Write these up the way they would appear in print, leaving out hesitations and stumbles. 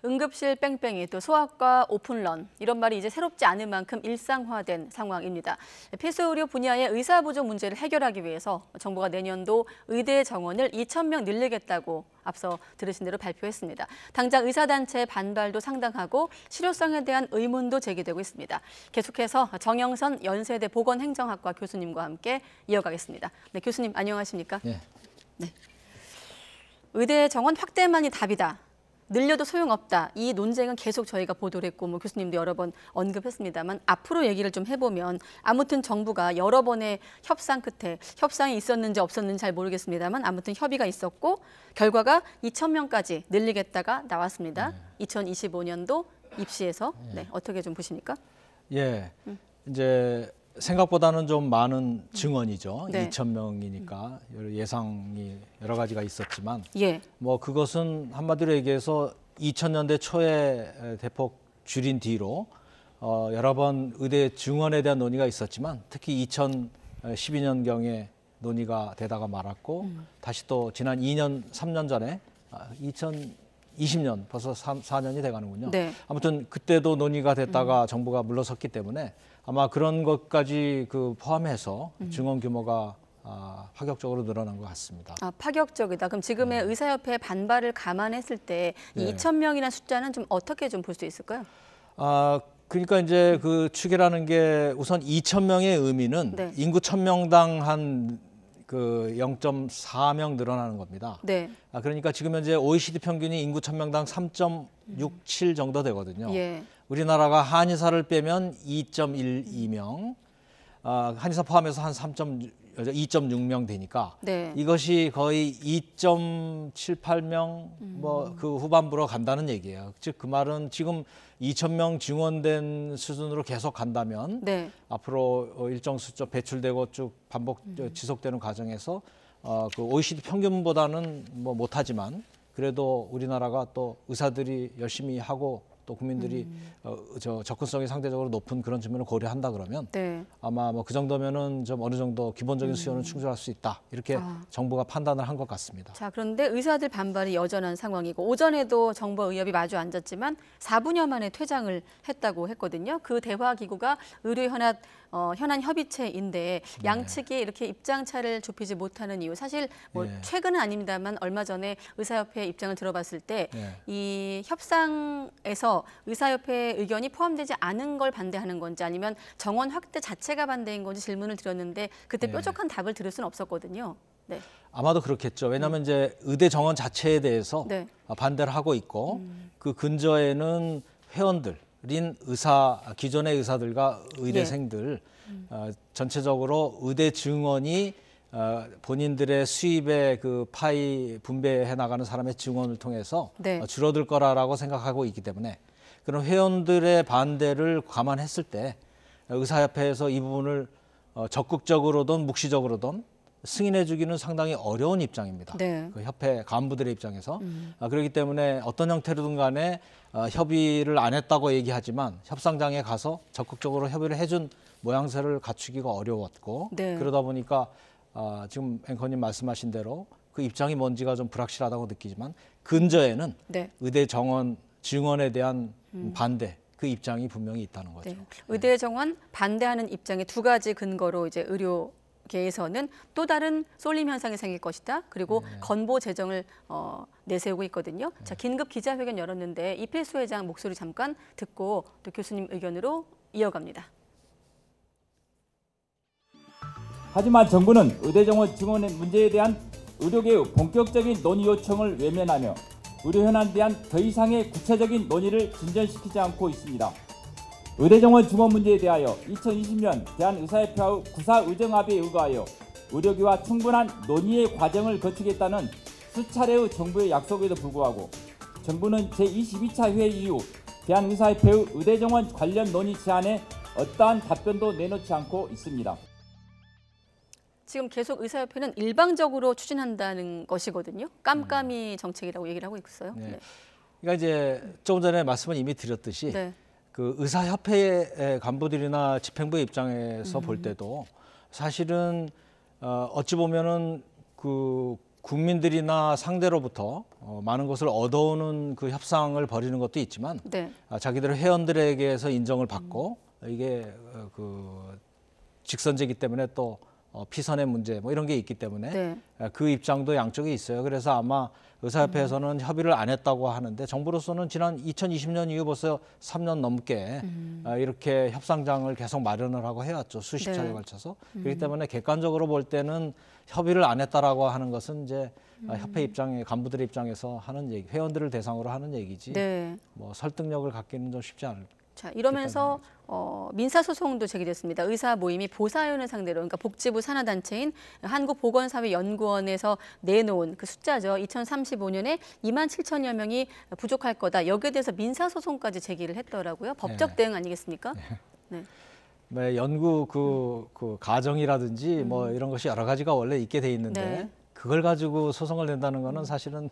응급실 뺑뺑이 또 소아과 오픈런 이런 말이 이제 새롭지 않은 만큼 일상화된 상황입니다. 필수 의료 분야의 의사 부족 문제를 해결하기 위해서 정부가 내년도 의대 정원을 2,000명 늘리겠다고 앞서 들으신 대로 발표했습니다. 당장 의사단체의 반발도 상당하고 실효성에 대한 의문도 제기되고 있습니다. 계속해서 정영선 연세대 보건행정학과 교수님과 함께 이어가겠습니다. 네, 교수님 안녕하십니까? 네. 네. 의대 정원 확대만이 답이다. 늘려도 소용없다. 이 논쟁은 계속 저희가 보도를 했고 교수님도 여러 번 언급했습니다만 앞으로 얘기를 좀 해보면 아무튼 정부가 여러 번의 협상 끝에 협상이 있었는지 없었는지 잘 모르겠습니다만 아무튼 협의가 있었고 결과가 2,000명까지 늘리겠다가 나왔습니다. 2025년도 입시에서 어떻게 좀 보십니까? 예, 이제 생각보다는 좀 많은 증원이죠. 네. 2,000명이니까 예상이 여러 가지가 있었지만 예. 뭐 그것은 한마디로 얘기해서 2000년대 초에 대폭 줄인 뒤로 여러 번 의대 증원에 대한 논의가 있었지만 특히 2012년경에 논의가 되다가 말았고 다시 또 지난 2년, 3년 전에 2020년 벌써 4년이 돼가는군요. 네. 아무튼 그때도 논의가 됐다가 정부가 물러섰기 때문에 아마 그런 것까지 포함해서 증원 규모가 파격적으로 늘어난 것 같습니다. 아, 파격적이다. 그럼 지금의 의사협회 반발을 감안했을 때 이 2,000명이라는 숫자는 좀 어떻게 좀 볼 수 있을까요? 그러니까 이제 그 추계라는 게 우선 2,000명의 의미는 인구 1,000명당 한 0.4명 늘어나는 겁니다. 네. 그러니까 지금 현재 OECD 평균이 인구 1,000명당 3.67 정도 되거든요. 예. 우리나라가 한의사를 빼면 2.12명, 한의사 포함해서 한 2.6명 되니까 이것이 거의 2.78명 그 후반부로 간다는 얘기예요. 즉 그 말은 지금 2,000명 증원된 수준으로 계속 간다면 앞으로 일정 숫자 배출되고 쭉 반복 지속되는 과정에서 그 OECD 평균보다는 못하지만 그래도 우리나라가 또 의사들이 열심히 하고 또 국민들이 접근성이 상대적으로 높은 그런 측면을 고려한다 그러면 아마 그 정도면은 좀 어느 정도 기본적인 수요는 충족할 수 있다 이렇게 정부가 판단을 한 것 같습니다. 자, 그런데 의사들 반발이 여전한 상황이고 오전에도 정부와 의협이 마주 앉았지만 4분여 만에 퇴장을 했다고 했거든요. 그 대화 기구가 의료현안 협의체인데 양측이 이렇게 입장 차를 좁히지 못하는 이유 사실 최근은 아닙니다만 얼마 전에 의사협회 입장을 들어봤을 때 이 협상에서 의사협회 의견이 포함되지 않은 걸 반대하는 건지 아니면 정원 확대 자체가 반대인 건지 질문을 드렸는데 그때 뾰족한 답을 들을 수는 없었거든요. 네. 아마도 그렇겠죠. 왜냐하면 이제 의대 정원 자체에 대해서 반대를 하고 있고 그 근저에는 회원들인 기존의 의사들과 의대생들 전체적으로 의대 증원이 본인들의 수입의 파이 분배해 나가는 사람의 증원을 통해서 줄어들 거라고 생각하고 있기 때문에 그런 회원들의 반대를 감안했을 때 의사협회에서 이 부분을 적극적으로든 묵시적으로든 승인해 주기는 상당히 어려운 입장입니다. 그 협회 간부들의 입장에서. 그렇기 때문에 어떤 형태로든 간에 협의를 안 했다고 얘기하지만 협상장에 가서 적극적으로 협의를 해준 모양새를 갖추기가 어려웠고 그러다 보니까 지금 앵커님 말씀하신 대로 그 입장이 뭔지가 좀 불확실하다고 느끼지만 근저에는 의대 정원 증원에 대한 반대 그 입장이 분명히 있다는 거죠. 의대 정원 반대하는 입장의 두 가지 근거로 이제 의료계에서는 또 다른 쏠림 현상이 생길 것이다. 그리고 건보 재정을 내세우고 있거든요. 자, 긴급 기자회견 열었는데 이필수 회장 목소리 잠깐 듣고 또 교수님 의견으로 이어갑니다. 하지만 정부는 의대 정원 증원의 문제에 대한 의료계의 본격적인 논의 요청을 외면하며 의료 현안에 대한 더 이상의 구체적인 논의를 진전시키지 않고 있습니다. 의대 정원 증원 문제에 대하여 2020년 대한의사협회와 구사의정합의에 의거하여 의료계와 충분한 논의의 과정을 거치겠다는 수차례의 정부의 약속에도 불구하고 정부는 제22차 회의 이후 대한의사협회의 의대 정원 관련 논의 제안에 어떠한 답변도 내놓지 않고 있습니다. 지금 계속 의사협회는 일방적으로 추진한다는 것이거든요. 깜깜이 정책이라고 얘기를 하고 있어요. 그러니까 이제 조금 전에 말씀을 이미 드렸듯이 그 의사협회의 간부들이나 집행부의 입장에서 볼 때도 사실은 어찌 보면은 그 국민들이나 상대로부터 많은 것을 얻어오는 그 협상을 벌이는 것도 있지만 네. 자기들 회원들에게서 인정을 받고 이게 그 직선제기 때문에 또 피선의 문제 뭐 이런 게 있기 때문에 네. 그 입장도 양쪽에 있어요. 그래서 아마 의사협회에서는 협의를 안 했다고 하는데 정부로서는 지난 2020년 이후 벌써 3년 넘게 이렇게 협상장을 계속 마련을 하고 해왔죠. 수십 차례 네. 걸쳐서. 그렇기 때문에 객관적으로 볼 때는 협의를 안 했다라고 하는 것은 이제 협회 입장에 간부들의 입장에서 하는 얘기, 회원들을 대상으로 하는 얘기지. 네. 뭐 설득력을 갖기는 좀 쉽지 않을. 자, 이러면서 민사소송도 제기됐습니다. 의사 모임이 보사연을 상대로, 그러니까 복지부 산하단체인 한국보건사회연구원에서 내놓은 그 숫자죠. 2035년에 2만 7천여 명이 부족할 거다. 여기에 대해서 민사소송까지 제기를 했더라고요. 법적 대응 아니겠습니까? 네. 네, 연구 그 가정이라든지 뭐 이런 것이 여러 가지가 원래 있게 돼 있는데 네. 그걸 가지고 소송을 낸다는 거는 사실은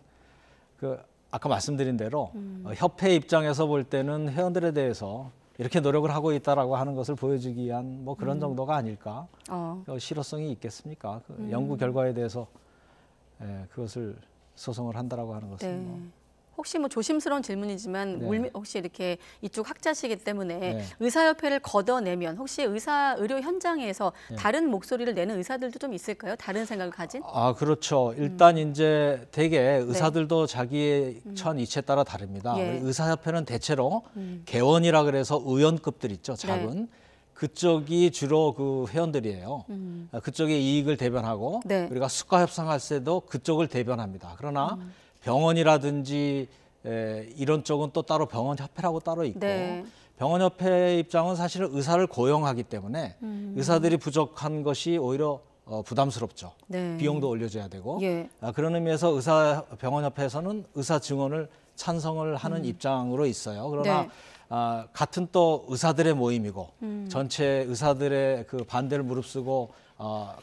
그 아까 말씀드린 대로 협회 입장에서 볼 때는 회원들에 대해서 이렇게 노력을 하고 있다라고 하는 것을 보여주기 위한 뭐 그런 정도가 아닐까. 실효성이 있겠습니까? 그 연구 결과에 대해서 그것을 소송을 한다라고 하는 것은 네. 뭐. 혹시 뭐 조심스러운 질문이지만 네. 혹시 이렇게 이쪽 학자시기 때문에 네. 의사협회를 걷어내면 혹시 의료 현장에서 다른 목소리를 내는 의사들도 좀 있을까요? 다른 생각을 가진? 아, 그렇죠. 일단 이제 대개 의사들도 자기의 처한 이치에 따라 다릅니다. 예. 의사협회는 대체로 개원이라 그래서 의원급들 있죠. 작은. 그쪽이 주로 그 회원들이에요. 그쪽의 이익을 대변하고 네. 우리가 수가 협상할 때도 그쪽을 대변합니다. 그러나 병원이라든지 이런 쪽은 또 따로 병원협회라고 따로 있고 네. 병원협회 입장은 사실은 의사를 고용하기 때문에 의사들이 부족한 것이 오히려 부담스럽죠. 네. 비용도 올려줘야 되고 예. 그런 의미에서 병원협회에서는 의사 증원을 찬성을 하는 입장으로 있어요. 그러나 네. 같은 또 의사들의 모임이고 전체 의사들의 그 반대를 무릅쓰고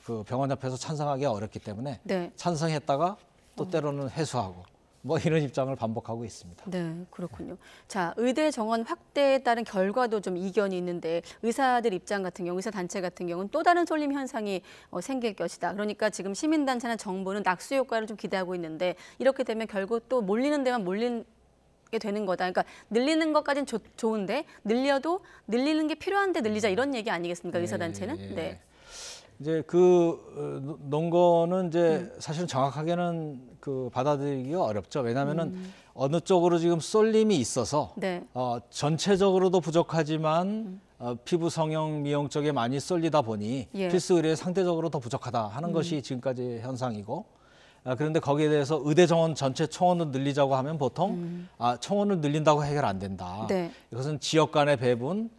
그 병원협회에서 찬성하기가 어렵기 때문에 네. 찬성했다가 또 때로는 회수하고 뭐 이런 입장을 반복하고 있습니다. 네, 그렇군요. 자, 의대 정원 확대에 따른 결과도 좀 이견이 있는데 의사들 입장 같은 경우, 의사 단체 같은 경우는 또 다른 쏠림 현상이 생길 것이다. 그러니까 지금 시민단체나 정부는 낙수 효과를 좀 기대하고 있는데 이렇게 되면 결국 또 몰리는 데만 몰리게 되는 거다. 그러니까 늘리는 것까지는 좋은데 늘려도 늘리는 게 필요한데 늘리자 이런 얘기 아니겠습니까? 의사 단체는? 네. 이제 그 논거는 이제 사실은 정확하게는 그 받아들이기가 어렵죠. 왜냐하면은 어느 쪽으로 지금 쏠림이 있어서 네. 전체적으로도 부족하지만 피부 성형 미용 쪽에 많이 쏠리다 보니 예. 필수 의료에 상대적으로 더 부족하다 하는 것이 지금까지 현상이고 그런데 거기에 대해서 의대 정원 전체 총원을 늘리자고 하면 보통 총원을 늘린다고 해결 안 된다. 네. 이것은 지역 간의 배분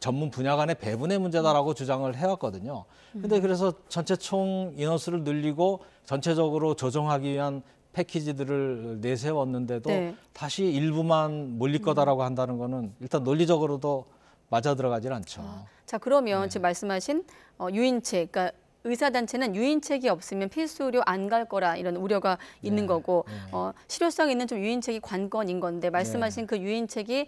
전문 분야 간의 배분의 문제다라고 주장을 해왔거든요. 근데 그래서 전체 총 인원수를 늘리고 전체적으로 조정하기 위한 패키지들을 내세웠는데도 네. 다시 일부만 몰릴 거다라고 한다는 거는 일단 논리적으로도 맞아 들어가질 않죠. 자, 그러면 지금 말씀하신 유인책, 그러니까 의사단체는 유인책이 없으면 필수 의료 안 갈 거라 이런 우려가 있는 거고 실효성 있는 좀 유인책이 관건인 건데 말씀하신 그 유인책이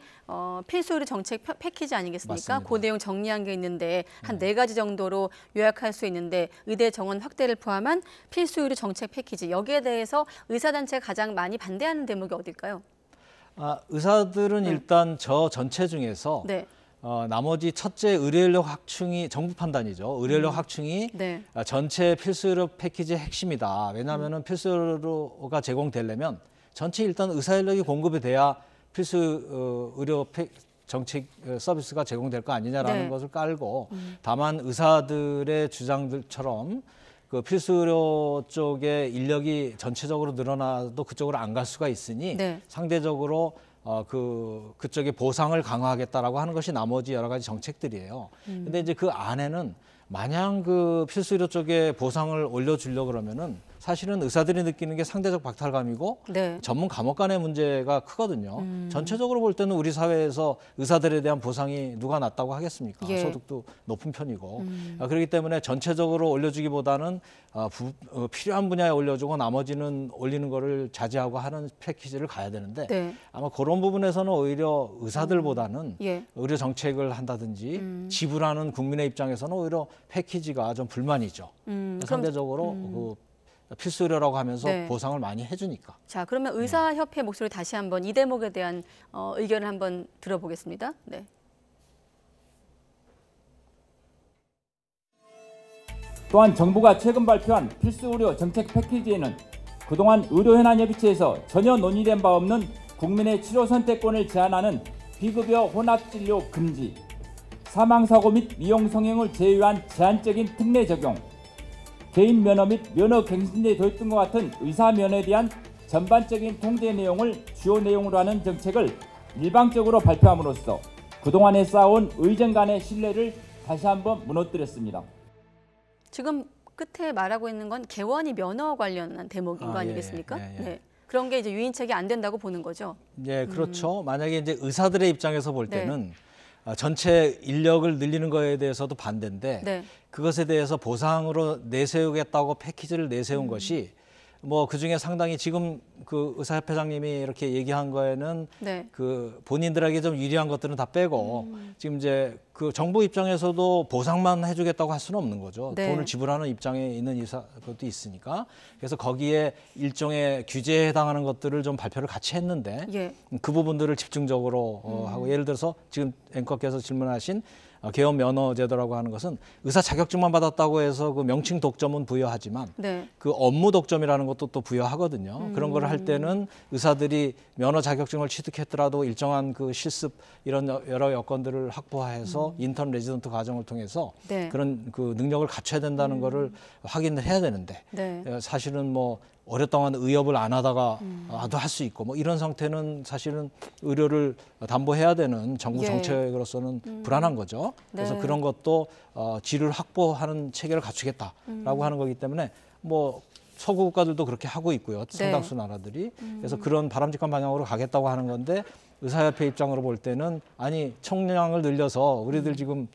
필수 의료 정책 패키지 아니겠습니까? 맞습니다. 그 내용 정리한 게 있는데 한 4가지 정도로 요약할 수 있는데 의대 정원 확대를 포함한 필수 의료 정책 패키지 여기에 대해서 의사단체가 가장 많이 반대하는 대목이 어딜까요? 의사들은 일단 저 전체 중에서 네. 나머지 첫째 의료인력 확충이 정부 판단이죠. 의료인력 확충이 네. 전체 필수 의료 패키지의 핵심이다. 왜냐하면은 필수 의료가 제공되려면 전체 일단 의사 인력이 공급이 돼야 필수 의료 정책 서비스가 제공될 거 아니냐라는 네. 것을 깔고 다만 의사들의 주장들처럼 그 필수 의료 쪽에 인력이 전체적으로 늘어나도 그쪽으로 안 갈 수가 있으니 네. 상대적으로 그쪽에 보상을 강화하겠다라고 하는 것이 나머지 여러 가지 정책들이에요. 근데 이제 그 안에는 마냥 그 필수 의료 쪽에 보상을 올려주려고 그러면은 사실은 의사들이 느끼는 게 상대적 박탈감이고 네. 전문 감옥 간의 문제가 크거든요. 전체적으로 볼 때는 우리 사회에서 의사들에 대한 보상이 누가 낫다고 하겠습니까? 예. 소득도 높은 편이고. 그렇기 때문에 전체적으로 올려주기보다는 필요한 분야에 올려주고 나머지는 올리는 거를 자제하고 하는 패키지를 가야 되는데 네. 아마 그런 부분에서는 오히려 의사들보다는 예. 의료 정책을 한다든지 지불하는 국민의 입장에서는 오히려 패키지가 좀 불만이죠. 상대적으로 그 필수 의료라고 하면서 네. 보상을 많이 해주니까. 자, 그러면 의사협회 목소리 다시 한번 이 대목에 대한 의견을 한번 들어보겠습니다. 네. 또한 정부가 최근 발표한 필수 의료 정책 패키지에는 그동안 의료현안협의체에서 전혀 논의된 바 없는 국민의 치료 선택권을 제한하는 비급여 혼합진료 금지, 사망사고 및 미용 성형을 제외한 제한적인 특례 적용, 개인 면허 및 면허 갱신제 도입 등과 같은 의사 면허에 대한 전반적인 통제 내용을 주요 내용으로 하는 정책을 일방적으로 발표함으로써 그동안에 쌓아온 의정 간의 신뢰를 다시 한번 무너뜨렸습니다. 지금 끝에 말하고 있는 건 개원이 면허 관련한 대목인 거 아니겠습니까? 네. 그런 게 이제 유인책이 안 된다고 보는 거죠. 네, 그렇죠. 만약에 이제 의사들의 입장에서 볼 때는 전체 인력을 늘리는 거에 대해서도 반대인데 네. 그것에 대해서 보상으로 내세우겠다고 패키지를 내세운 것이 뭐 그중에 상당히 지금 그 의사협회장님이 이렇게 얘기한 거에는 네. 그 본인들에게 좀 유리한 것들은 다 빼고 지금 이제 그 정부 입장에서도 보상만 해주겠다고 할 수는 없는 거죠. 네. 돈을 지불하는 입장에 있는 의사 것도 있으니까 그래서 거기에 일종의 규제에 해당하는 것들을 좀 발표를 같이 했는데 예. 그 부분들을 집중적으로 하고 예를 들어서 지금 앵커께서 질문하신 개원 면허 제도라고 하는 것은 의사 자격증만 받았다고 해서 그 명칭 독점은 부여하지만 네. 그 업무 독점이라는 것도 또 부여하거든요. 그런 걸 할 때는 의사들이 면허 자격증을 취득했더라도 일정한 그 실습 이런 여러 여건들을 확보해서 인턴 레지던트 과정을 통해서 네. 그런 그 능력을 갖춰야 된다는 거를 확인을 해야 되는데 네. 사실은 뭐 오랫동안 의협을 안 하다가 도 할 수 있고 뭐 이런 상태는 사실은 의료를 담보해야 되는 정부 예. 정책으로서는 불안한 거죠. 그래서 네. 그런 것도 질을 확보하는 체계를 갖추겠다라고 하는 거기 때문에 뭐 서구 국가들도 그렇게 하고 있고요. 상당수 나라들이. 그래서 그런 바람직한 방향으로 가겠다고 하는 건데 의사협회 입장으로 볼 때는 아니 총량을 늘려서 우리들 지금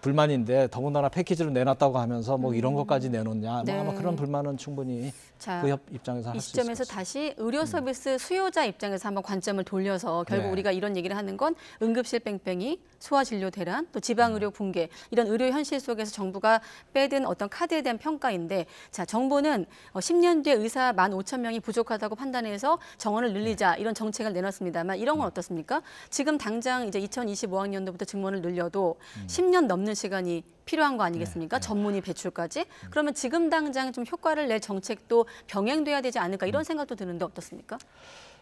불만인데 더군다나 패키지를 내놨다고 하면서 뭐 이런 것까지 내놓냐 네. 뭐 아마 그런 불만은 충분히 자, 의협 입장에서 할 이 수 있을 것 시점에서 같습니다. 다시 의료 서비스 수요자 입장에서 한번 관점을 돌려서 결국 네. 우리가 이런 얘기를 하는 건 응급실 뺑뺑이, 소아진료 대란, 또 지방의료 붕괴 이런 의료 현실 속에서 정부가 빼든 어떤 카드에 대한 평가인데 자 정부는 10년 뒤에 의사 15,000명이 부족하다고 판단해서 정원을 늘리자 이런 정책을 내놨습니다만 이런 건 어떻습니까? 지금 당장 이제 2025학년도부터 증원을 늘려도 10년 넘는 시간이 필요한 거 아니겠습니까? 전문의 배출까지. 그러면 지금 당장 좀 효과를 낼 정책도 병행돼야 되지 않을까 이런 생각도 드는데 어떻습니까?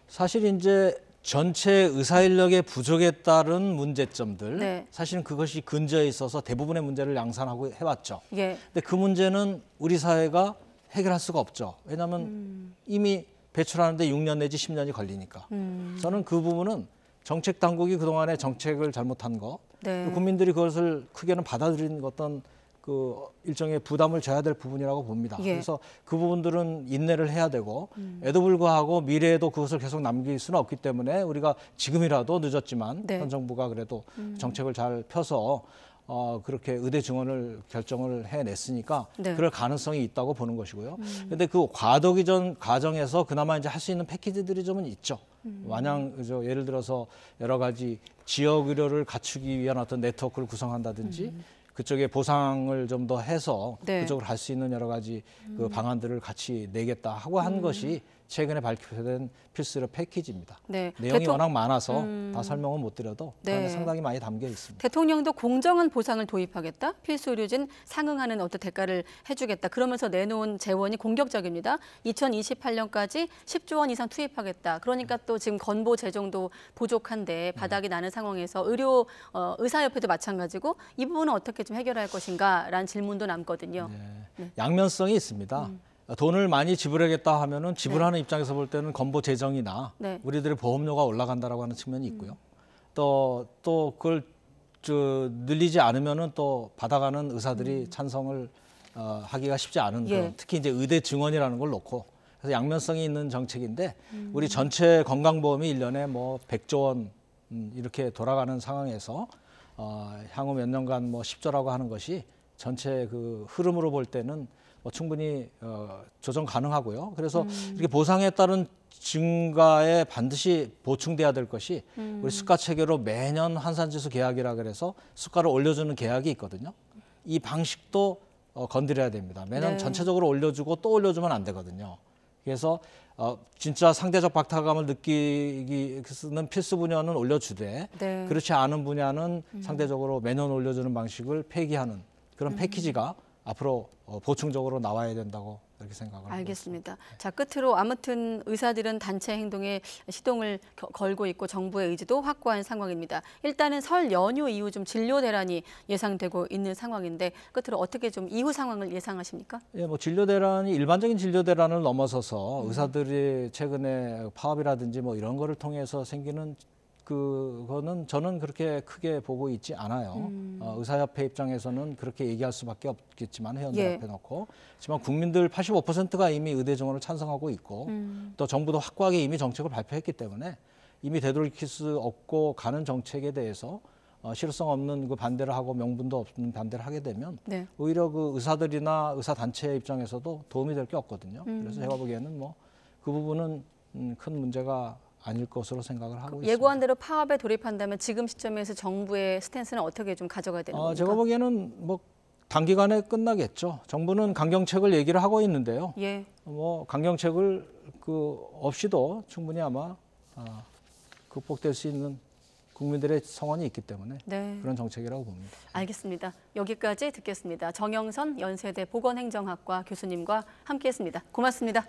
사실 이제 전체 의사 인력의 부족에 따른 문제점들 네. 사실은 그것이 근저에 있어서 대부분의 문제를 양산하고 해왔죠. 예. 근데 그 문제는 우리 사회가 해결할 수가 없죠. 왜냐하면 이미 배출하는데 6년 내지 10년이 걸리니까. 저는 그 부분은 정책 당국이 그동안에 정책을 잘못한 거, 네. 국민들이 그것을 크게는 받아들인 어떤 그 일종의 부담을 져야 될 부분이라고 봅니다. 예. 그래서 그 부분들은 인내를 해야 되고 에도 불구하고 미래에도 그것을 계속 남길 수는 없기 때문에 우리가 지금이라도 늦었지만 네. 현 정부가 그래도 정책을 잘 펴서 그렇게 의대 증원을 결정을 해냈으니까 네. 그럴 가능성이 있다고 보는 것이고요. 그런데 그 과도기 전 과정에서 그나마 이제 할 수 있는 패키지들이 좀은 있죠. 마냥 예를 들어서 여러 가지 지역 의료를 갖추기 위한 어떤 네트워크를 구성한다든지 그쪽에 보상을 좀 더 해서 네. 그쪽으로 갈 수 있는 여러 가지 그 방안들을 같이 내겠다 하고 한 것이 최근에 발표된 필수 의료 패키지입니다. 네. 내용이 워낙 많아서 다 설명은 못 드려도 그 안에 네. 상당히 많이 담겨 있습니다. 대통령도 공정한 보상을 도입하겠다. 필수 의료진 상응하는 어떤 대가를 해주겠다. 그러면서 내놓은 재원이 공격적입니다. 2028년까지 10조 원 이상 투입하겠다. 그러니까 또 지금 건보 재정도 부족한데 바닥이 나는 상황에서 의사협회도 마찬가지고 이 부분은 어떻게 좀 해결할 것인가라는 질문도 남거든요. 네. 양면성이 있습니다. 돈을 많이 지불하겠다 하면은 지불하는 네. 입장에서 볼 때는 건보 재정이나 네. 우리들의 보험료가 올라간다라고 하는 측면이 있고요. 또 그걸 늘리지 않으면은 또 받아가는 의사들이 찬성을 하기가 쉽지 않은 예. 그런 특히 이제 의대 증원이라는 걸 놓고 그래서 양면성이 있는 정책인데 우리 전체 건강보험이 1년에 뭐 100조 원 이렇게 돌아가는 상황에서 향후 몇 년간 뭐 10조라고 하는 것이 전체 그 흐름으로 볼 때는 충분히 조정 가능하고요. 그래서 이렇게 보상에 따른 증가에 반드시 보충돼야 될 것이 우리 수가 체계로 매년 환산지수 계약이라 그래서 수가를 올려주는 계약이 있거든요. 이 방식도 건드려야 됩니다. 매년 네. 전체적으로 올려주고 또 올려주면 안 되거든요. 그래서 진짜 상대적 박탈감을 느끼는 필수 분야는 올려주되 네. 그렇지 않은 분야는 상대적으로 매년 올려주는 방식을 폐기하는 그런 패키지가 앞으로 보충적으로 나와야 된다고 이렇게 생각을 하고 알겠습니다. 자, 끝으로 아무튼 의사들은 단체 행동에 시동을 걸고 있고 정부의 의지도 확고한 상황입니다. 일단은 설 연휴 이후 좀 진료 대란이 예상되고 있는 상황인데 끝으로 어떻게 좀 이후 상황을 예상하십니까? 예, 뭐 진료 대란이 일반적인 진료 대란을 넘어서서 의사들이 최근에 파업이라든지 뭐 이런 거를 통해서 생기는 그거는 저는 그렇게 크게 보고 있지 않아요. 의사협회 입장에서는 그렇게 얘기할 수밖에 없겠지만 회원들 예. 앞에 놓고. 하지만 국민들 85%가 이미 의대 정원을 찬성하고 있고 또 정부도 확고하게 이미 정책을 발표했기 때문에 이미 되돌이킬 수 없고 가는 정책에 대해서 실효성 없는 그 반대를 하고 명분도 없는 반대를 하게 되면 네. 오히려 그 의사들이나 의사단체 입장에서도 도움이 될 게 없거든요. 그래서 제가 보기에는 뭐 그 부분은 큰 문제가 아닐 것으로 생각을 하고 있습니다. 예고한 대로 파업에 돌입한다면 지금 시점에서 정부의 스탠스는 어떻게 좀 가져가야 되는 겁니까? 제가 보기에는 뭐 단기간에 끝나겠죠. 정부는 강경책을 얘기를 하고 있는데요. 예. 뭐 강경책을 없이도 충분히 아마 극복될 수 있는 국민들의 성원이 있기 때문에 네. 그런 정책이라고 봅니다. 알겠습니다. 여기까지 듣겠습니다. 정영선 연세대 보건행정학과 교수님과 함께했습니다. 고맙습니다.